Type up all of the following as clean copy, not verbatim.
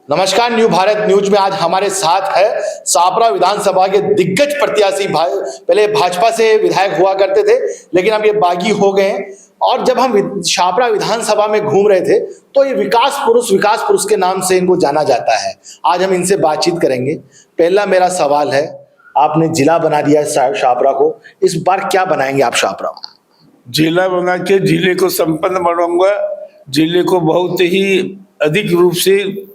नमस्कार, new Bharat news में आज हमारे साथ है शाहपुरा विधानसभा के दिग्गज प्रत्याशी। पहले भाजपा से विधायक हुआ करते थे, लेकिन अब ये बागी हो गए हैं। और जब हम शाहपुरा विधानसभा में घूम रहे थे तो ये विकास पुरुष के नाम से इनको जाना जाता है। आज हम इनसे बातचीत करेंगे। पहला मेरा सवाल है, आपने जिला बना दिया है शाहपुरा को, इस बार क्या बनाएंगे आप शाहपुरा? जिला बना के जिले को संपन्न बनाऊंगा। जिले को बहुत ही अधिक रूप से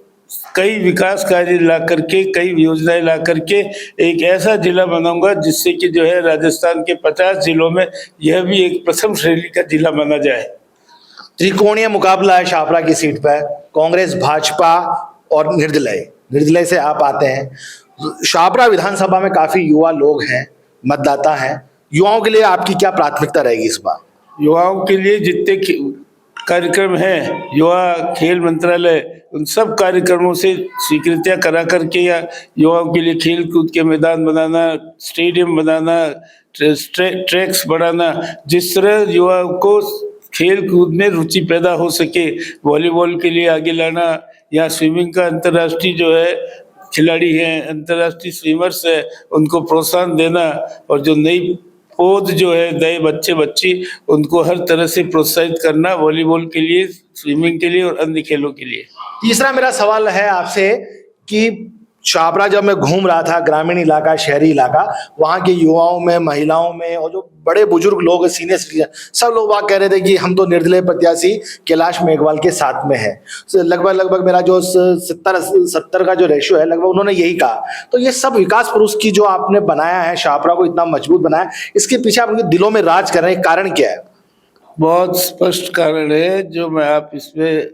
कई विकास कार्य ला करके, कई योजनाएं ला करके एक ऐसा जिला बनाऊंगा जिससे कि जो है राजस्थान के 50 जिलों में यह भी एक प्रथम श्रेणी का जिला माना जाए। त्रिकोणीय मुकाबला है शाहपुरा की सीट पर, कांग्रेस, भाजपा और निर्दलीय से आप आते हैं। शाहपुरा विधानसभा में काफी युवा लोग हैं, मतदाता हैं। युवाओं के लिए आपकी क्या प्राथमिकता रहेगी इस बार? युवाओं के लिए जितने कार्यक्रम हैं, युवा खेल मंत्रालय उन सब कार्यक्रमों से स्वीकृतियां करा करके या युवाओं के लिए खेल कूद के मैदान बनाना, स्टेडियम बनाना, ट्रैक्स बढ़ाना, जिस तरह युवाओं को खेल कूद में रुचि पैदा हो सके, वॉलीबॉल के लिए आगे लाना या स्विमिंग का अंतर्राष्ट्रीय जो है खिलाड़ी हैं, अंतर्राष्ट्रीय स्विमर्स है, उनको प्रोत्साहन देना और जो नई पौध जो है नए बच्ची उनको हर तरह से प्रोत्साहित करना, वॉलीबॉल के लिए, स्विमिंग के लिए और अन्य खेलों के लिए। तीसरा मेरा सवाल है आपसे कि शाहपुरा जब मैं घूम रहा था, ग्रामीण इलाका, शहरी इलाका, वहाँ के युवाओं में, महिलाओं में और जो बड़े बुजुर्ग लोग, सीनियर सिटीजन, सब लोग वहाँ कह रहे थे कि हम तो निर्दलीय प्रत्याशी कैलाश मेघवाल के साथ में है। लगभग मेरा जो 70 का जो रेशियो है, लगभग उन्होंने यही कहा। तो ये सब विकास पुरुष की जो आपने बनाया है, शाहपुरा को इतना मजबूत बनाया, इसके पीछे आप उनके दिलों में राज कर रहे हैं, कारण क्या है? बहुत स्पष्ट कारण है जो मैं आप इसमें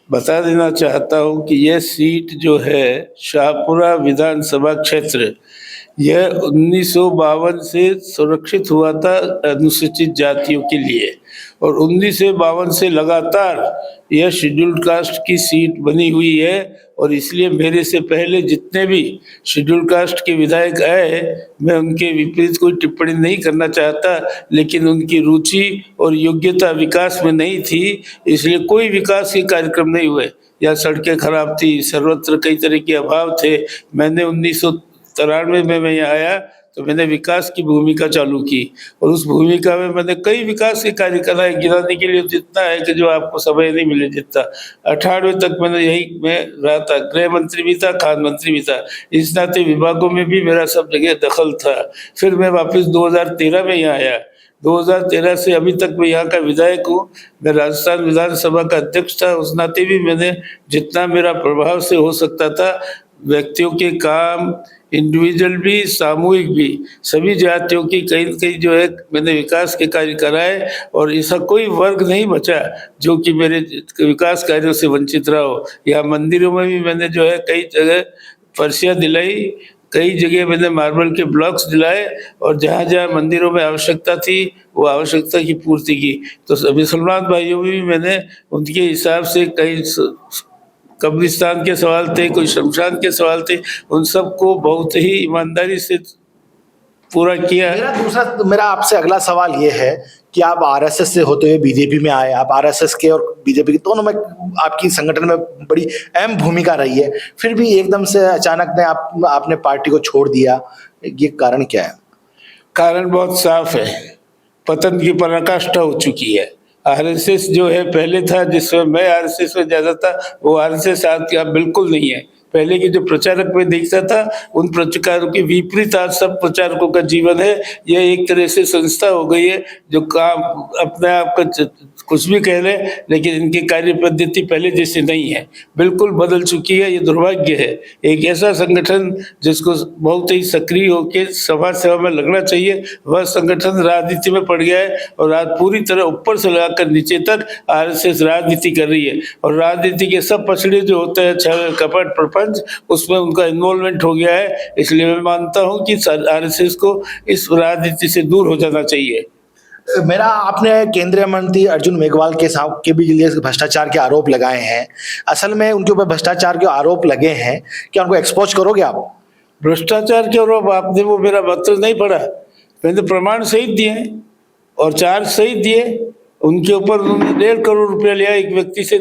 बता देना चाहता हूं कि यह सीट जो है शाहपुरा विधानसभा क्षेत्र, यह 1952 से सुरक्षित हुआ था अनुसूचित जातियों के लिए और 1952 से लगातार यह शेड्यूल्ड कास्ट की सीट बनी हुई है। और इसलिए मेरे से पहले जितने भी शेड्यूल्ड कास्ट के विधायक आए, मैं उनके विपरीत कोई टिप्पणी नहीं करना चाहता, लेकिन उनकी रुचि और योग्यता विकास में नहीं थी, इसलिए कोई विकास के कार्यक्रम नहीं हुए। या सड़कें खराब थी, सर्वत्र कई तरह के अभाव थे। मैंने 1993 में मैं यहाँ आया तो मैंने विकास की भूमिका चालू की और उस भूमिका में मैंने कई विकास के कार्य कराए, गिनाने के लिए जितना है कि जो आपको समय नहीं मिले जितना। 98 तक मैंने यही मैं रहा था, गृह मंत्री भी था, खाद्य मंत्री भी था, इस नाते विभागों में भी मेरा सब जगह दखल था। फिर मैं वापस 2013 में यहाँ आया। 2013 से अभी तक मैं यहाँ का विधायक हूँ। मैं राजस्थान विधानसभा का अध्यक्ष था, उस नाते भी मैंने जितना मेरा प्रभाव से हो सकता था व्यक्तियों के काम, इंडिविजुअल भी, सामूहिक भी, सभी जातियों की कई जो है मैंने विकास के कार्य कराए और ऐसा कोई वर्ग नहीं बचा जो कि मेरे विकास कार्यों से वंचित रहा हो। या मंदिरों में भी मैंने जो है कई जगह फर्शियाँ दिलाई, कई जगह मैंने मार्बल के ब्लॉक्स दिलाए और जहाँ जहाँ मंदिरों में आवश्यकता थी वो आवश्यकता की पूर्ति की। तो मुसलमान भाइयों में भी मैंने उनके हिसाब से कई कब्रिस्तान के सवाल थे, कोई शमशान के सवाल थे, उन सबको बहुत ही ईमानदारी से पूरा किया। मेरा आपसे अगला सवाल ये है कि आप आरएसएस से होते हुए बीजेपी में आए। आप आरएसएस के और बीजेपी के दोनों में आपकी संगठन में बड़ी अहम भूमिका रही है, फिर भी एकदम से अचानक ने आपने पार्टी को छोड़ दिया, ये कारण क्या है? कारण बहुत साफ है, पतन की पराकाष्ठा हो चुकी है। आरएसएस जो है पहले था, जिसमें मैं आरएसएस में ज्यादा था, वो आरएसएस आज का बिल्कुल नहीं है। पहले के जो प्रचारक में देखता था उन प्रचारकों के विपरीत आज सब प्रचारकों का जीवन है। यह एक तरह से संस्था हो गई है जो काम अपने आप का कुछ भी कह ले, लेकिन इनकी कार्य पद्धति पहले जैसे नहीं है, बिल्कुल बदल चुकी है। ये दुर्भाग्य है। एक ऐसा संगठन जिसको बहुत ही सक्रिय होकर समाज सेवा में लगना चाहिए, वह संगठन राजनीति में पड़ गया है और आज पूरी तरह ऊपर से लगाकर नीचे तक आरएसएस राजनीति कर रही है और राजनीति के सब पछड़े जो होते हैं, छल कपट प्रपंच, उसमें उनका इन्वॉल्वमेंट हो गया है। इसलिए मैं मानता हूँ कि आरएसएस को इस राजनीति से दूर हो जाना चाहिए। मेरा आपने केंद्रीय मंत्री अर्जुन मेघवाल के भी लिए भ्रष्टाचार के आरोप लगाए हैं। असल में उनके ऊपर भ्रष्टाचार के आरोप लगे हैं, क्या उनको एक्सपोज करोगे आप? भ्रष्टाचार के आरोप आपने वो मेरा पत्र नहीं पढ़ा? मैंने प्रमाण सहित दिए और चार्ज सहित दिए। उनके ऊपर उन्होंने 1.5 करोड़ रुपया लिया एक व्यक्ति से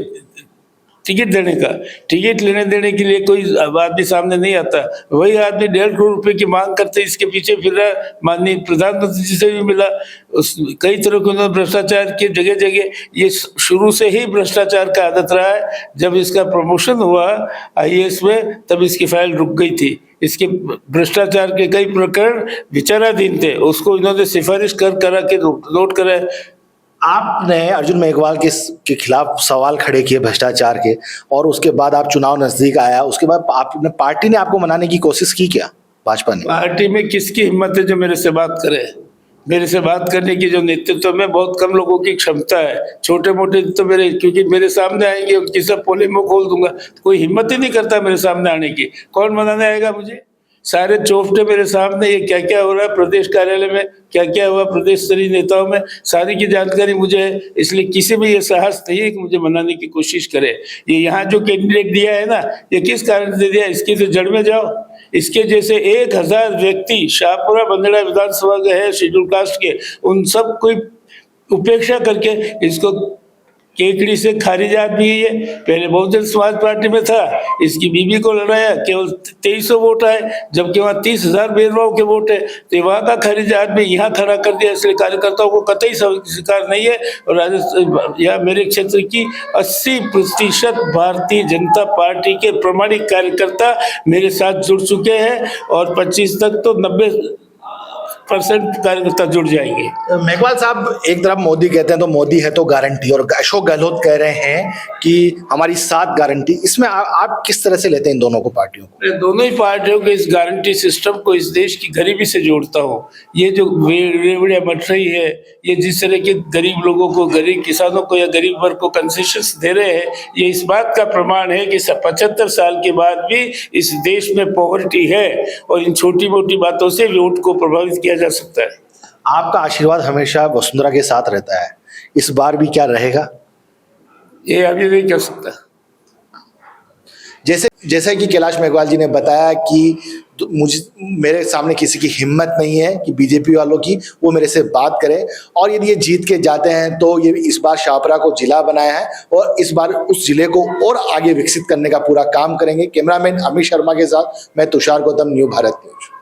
टिकट देने का। टिकट लेने देने के लिए कोई आदमी सामने नहीं आता। वही आदमी 1.5 करोड़ रुपए की मांग करते, इसके पीछे फिर रहा। माननीय प्रधानमंत्री जी से भी मिला, कई तरह के उन्होंने भ्रष्टाचार किए जगह जगह। ये शुरू से ही भ्रष्टाचार का आदत रहा है। जब इसका प्रमोशन हुआ IAS में, तब इसकी फाइल रुक गई थी। इसके भ्रष्टाचार के कई प्रकरण विचाराधीन थे, उसको इन्होंने सिफारिश करा के नोट करा। आपने अर्जुन मेघवाल के खिलाफ सवाल खड़े किए भ्रष्टाचार के, और उसके बाद आप चुनाव नजदीक आया, उसके बाद आपने पार्टी ने आपको मनाने की कोशिश की क्या, भाजपा ने? पार्टी में किसकी हिम्मत है जो मेरे से बात करे? मेरे से बात करने की जो नेतृत्व में बहुत कम लोगों की क्षमता है। छोटे मोटे तो मेरे, क्योंकि मेरे सामने आएंगे उनकी सब पोले में खोल दूंगा, कोई हिम्मत ही नहीं करता मेरे सामने आने की। कौन मनाने आएगा मुझे? सारे चौफटे मेरे सामने, ये क्या क्या हो रहा है प्रदेश कार्यालय में, क्या क्या हुआ प्रदेश स्तरीय नेताओं में, सारी की जानकारी मुझे है। इसलिए किसी में ये साहस नहीं है कि मुझे मनाने की कोशिश करे। ये यहाँ जो कैंडिडेट दिया है ना, ये किस कारण से दिया? इसकी तो जड़ में जाओ। इसके जैसे 1000 व्यक्ति शाहपुरा बंदड़ा विधानसभा के है शेड्यूल कास्ट के, उन सब कोई उपेक्षा करके इसको केकड़ी से खारिज आदमी है। ये पहले बहुजन समाज पार्टी में था, इसकी बीबी को लड़ाया, केवल 2300 वोट आए, जबकि वहाँ 30,000 बेरवाओं के वोट है। तो वहाँ का खारिज आदमी यहाँ खड़ा कर दिया। इसलिए कार्यकर्ताओं को कतई स्वीकार नहीं है। और राजस्थान या मेरे क्षेत्र की 80% भारतीय जनता पार्टी के प्रामाणिक कार्यकर्ता मेरे साथ जुड़ चुके हैं, और 25 तक तो 90% कार्यकर्ता जुड़ जाएंगे। मेघवाल साहब, एक तरफ मोदी कहते हैं तो मोदी है तो गारंटी, और अशोक गहलोत कह रहे हैं कि हमारी 7 गारंटी। इसमें आप किस तरह से लेते हैं इन दोनों को, पार्टियों को? मैं दोनों ही पार्टियों के इस गारंटी सिस्टम को इस देश की गरीबी से जोड़ता हूँ। ये जो रेवड़िया मच रही है, ये जिस तरह के गरीब लोगों को, गरीब किसानों को या गरीब वर्ग को कंसेशंस दे रहे हैं, ये इस बात का प्रमाण है कि 75 साल के बाद भी इस देश में पॉवर्टी है, और इन छोटी मोटी बातों से वोट को प्रभावित किया जा सकता है। आपका आशीर्वाद हमेशा वसुंधरा के साथ रहता है, इस बार भी क्या रहेगा? ये अभी नहीं कह सकता। जैसे कि कैलाश मेघवाल जी ने बताया कि मेरे सामने किसी की हिम्मत नहीं है कि बीजेपी वालों की वो मेरे से बात करें, और यदि ये जीत के जाते हैं तो ये इस बार शाहपुरा को जिला बनाया है, और इस बार उस जिले को और आगे विकसित करने का पूरा काम करेंगे। कैमरामैन अमित शर्मा के साथ मैं तुषार गौतम, न्यू भारत न्यूज।